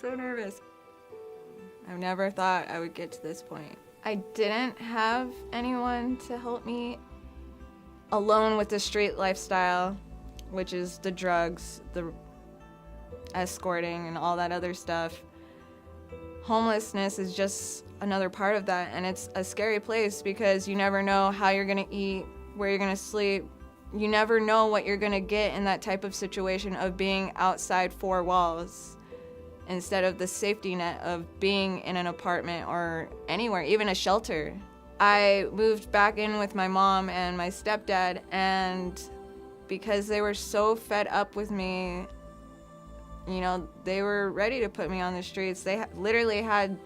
so nervous. I've never thought I would get to this point. I didn't have anyone to help me. Alone with the street lifestyle, which is the drugs, the escorting, and all that other stuff. Homelessness is just another part of that, and it's a scary place because you never know how you're gonna eat, where you're gonna sleep. You never know what you're gonna get in that type of situation of being outside four walls instead of the safety net of being in an apartment or anywhere, even a shelter. I moved back in with my mom and my stepdad, and because they were so fed up with me, you know, they were ready to put me on the streets. They literally had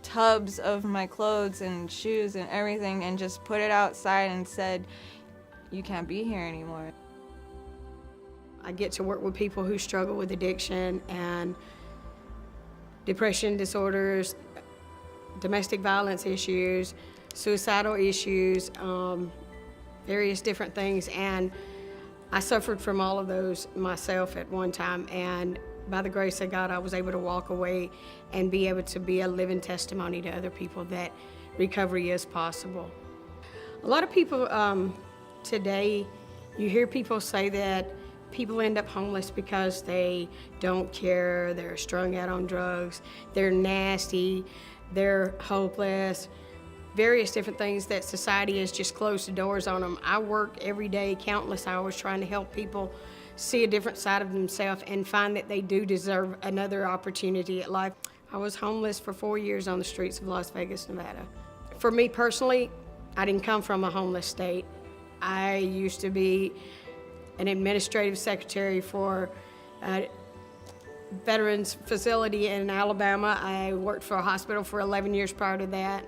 tubs of my clothes and shoes and everything and just put it outside and said, you can't be here anymore. I get to work with people who struggle with addiction and depression disorders, domestic violence issues, suicidal issues, various different things, and I suffered from all of those myself at one time, and by the grace of God, I was able to walk away and be able to be a living testimony to other people that recovery is possible. A lot of people today, you hear people say that people end up homeless because they don't care, they're strung out on drugs, they're nasty, they're hopeless, various different things that society has just closed the doors on them. I work every day, countless hours, trying to help people see a different side of themselves and find that they do deserve another opportunity at life. I was homeless for 4 years on the streets of Las Vegas, Nevada. For me personally, I didn't come from a homeless state. I used to be an administrative secretary for a veterans facility in Alabama. I worked for a hospital for 11 years prior to that.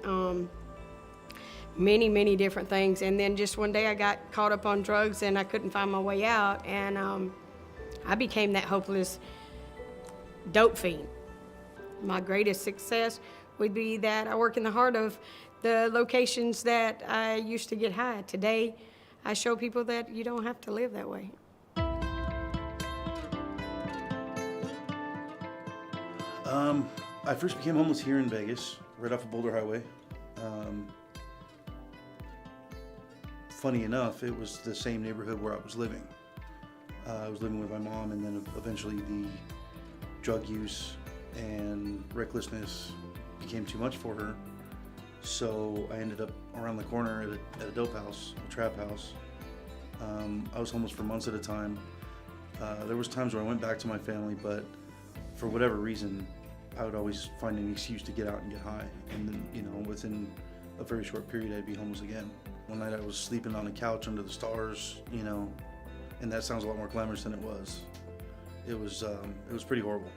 Many different things, and then just one day I got caught up on drugs and I couldn't find my way out, and I became that hopeless dope fiend. My greatest success would be that I work in the heart of the locations that I used to get high. Today, I show people that you don't have to live that way. I first became homeless here in Vegas, right off of Boulder Highway. Funny enough, it was the same neighborhood where I was living. I was living with my mom, and then eventually the drug use and recklessness became too much for her. So I ended up around the corner at a dope house, a trap house. I was homeless for months at a time. There was times where I went back to my family, but for whatever reason, I would always find an excuse to get out and get high. And then, you know, within a very short period, I'd be homeless again. One night I was sleeping on a couch under the stars, you know, and that sounds a lot more glamorous than it was. It was pretty horrible.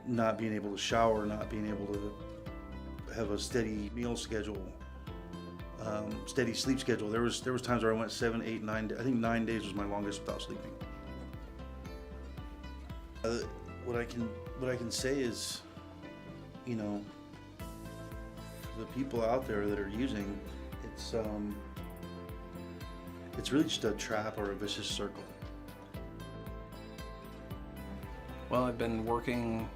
Not being able to shower, not being able to have a steady meal schedule, steady sleep schedule. There was times where I went 7, 8, 9. I think 9 days was my longest without sleeping. What I can say is, you know, for the people out there that are using, it's really just a trap or a vicious circle. Well, I've been working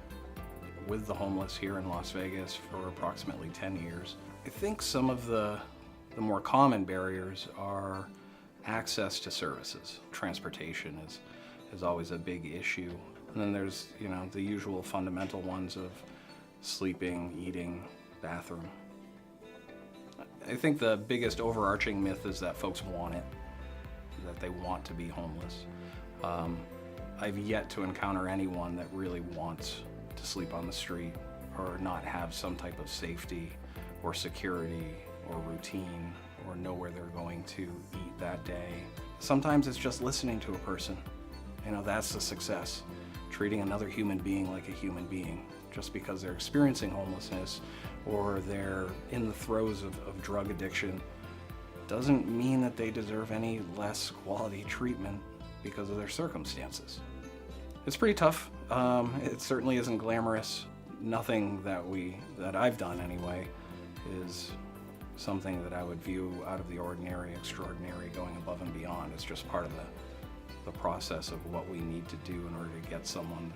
with the homeless here in Las Vegas for approximately 10 years. I think some of the more common barriers are access to services. Transportation is always a big issue. And then there's, you know, the usual fundamental ones of sleeping, eating, bathroom. I think the biggest overarching myth is that folks want it, that they want to be homeless. I've yet to encounter anyone that really wants to sleep on the street or not have some type of safety or security or routine or know where they're going to eat that day. Sometimes it's just listening to a person. You know, that's the success. Treating another human being like a human being. Just because they're experiencing homelessness or they're in the throes of drug addiction doesn't mean that they deserve any less quality treatment because of their circumstances. It's pretty tough. It certainly isn't glamorous. Nothing that I've done anyway is something that I would view out of the ordinary, extraordinary, going above and beyond. It's just part of the process of what we need to do in order to get someone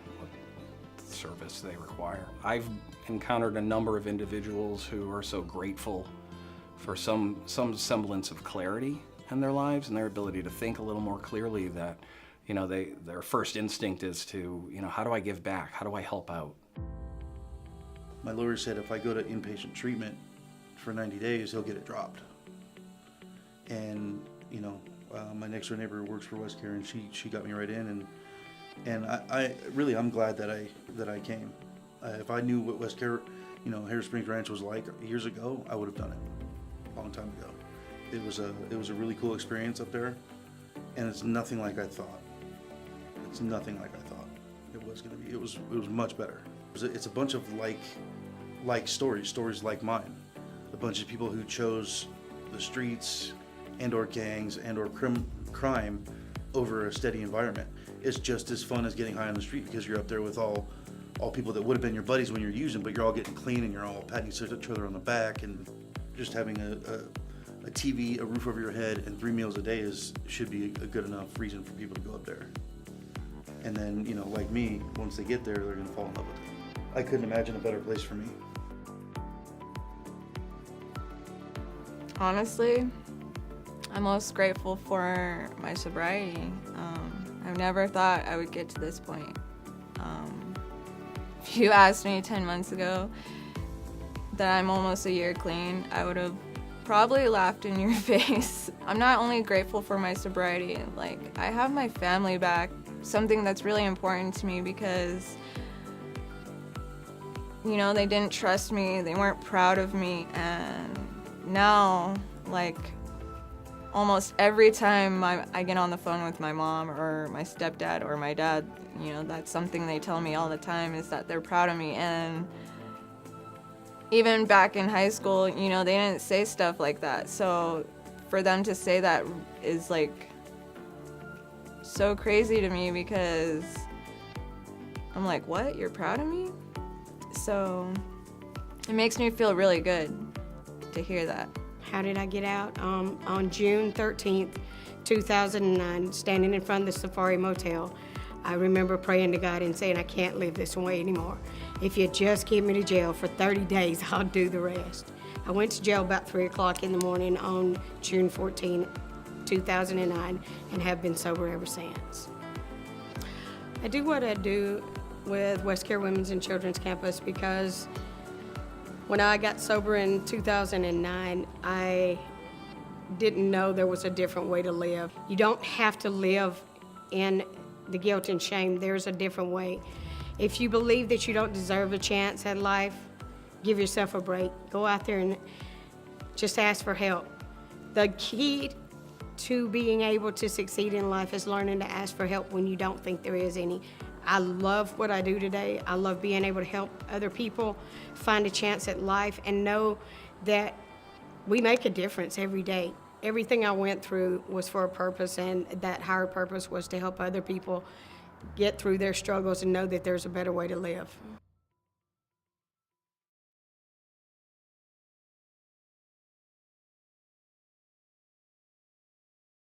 service they require. I've encountered a number of individuals who are so grateful for some semblance of clarity in their lives and their ability to think a little more clearly, that, you know, their first instinct is to, you know, how do I give back? How do I help out? My lawyer said if I go to inpatient treatment for 90 days, he'll get it dropped. And, you know, my next door neighbor works for West Care, and she got me right in, and I really, I'm glad that I came. If I knew what West Care, you know, Harris Springs Ranch was like years ago, I would have done it a long time ago. It was a really cool experience up there, and it's nothing like I thought. It's nothing like I thought it was going to be. It was much better. It's a bunch of like stories like mine. A bunch of people who chose the streets and/or gangs and/or crime over a steady environment. It's just as fun as getting high on the street, because you're up there with all people that would have been your buddies when you're using, but you're all getting clean and you're all patting each other on the back, and just having a TV, a roof over your head, and 3 meals a day should be a good enough reason for people to go up there. And then, you know, like me, once they get there, they're gonna fall in love with it. I couldn't imagine a better place for me. Honestly, I'm most grateful for my sobriety. I've never thought I would get to this point. If you asked me 10 months ago that I'm almost a year clean, I would have probably laughed in your face. I'm not only grateful for my sobriety, like, I have my family back, something that's really important to me, because, you know, they didn't trust me, they weren't proud of me, and now, like, almost every time I get on the phone with my mom or my stepdad or my dad, you know, that's something they tell me all the time, is that they're proud of me. And even back in high school, you know, they didn't say stuff like that. So for them to say that is, like, so crazy to me, because I'm like, what? You're proud of me? So it makes me feel really good to hear that. How did I get out? On June 13th, 2009, standing in front of the Safari Motel, I remember praying to God and saying, I can't live this way anymore. If you just get me to jail for 30 days, I'll do the rest. I went to jail about 3 o'clock in the morning on June 14, 2009, and have been sober ever since. I do what I do with West Care Women's and Children's Campus because when I got sober in 2009, I didn't know there was a different way to live. You don't have to live in the guilt and shame. There's a different way. If you believe that you don't deserve a chance at life, give yourself a break. Go out there and just ask for help. The key to being able to succeed in life is learning to ask for help when you don't think there is any. I love what I do today. I love being able to help other people find a chance at life and know that we make a difference every day. Everything I went through was for a purpose, and that higher purpose was to help other people get through their struggles and know that there's a better way to live.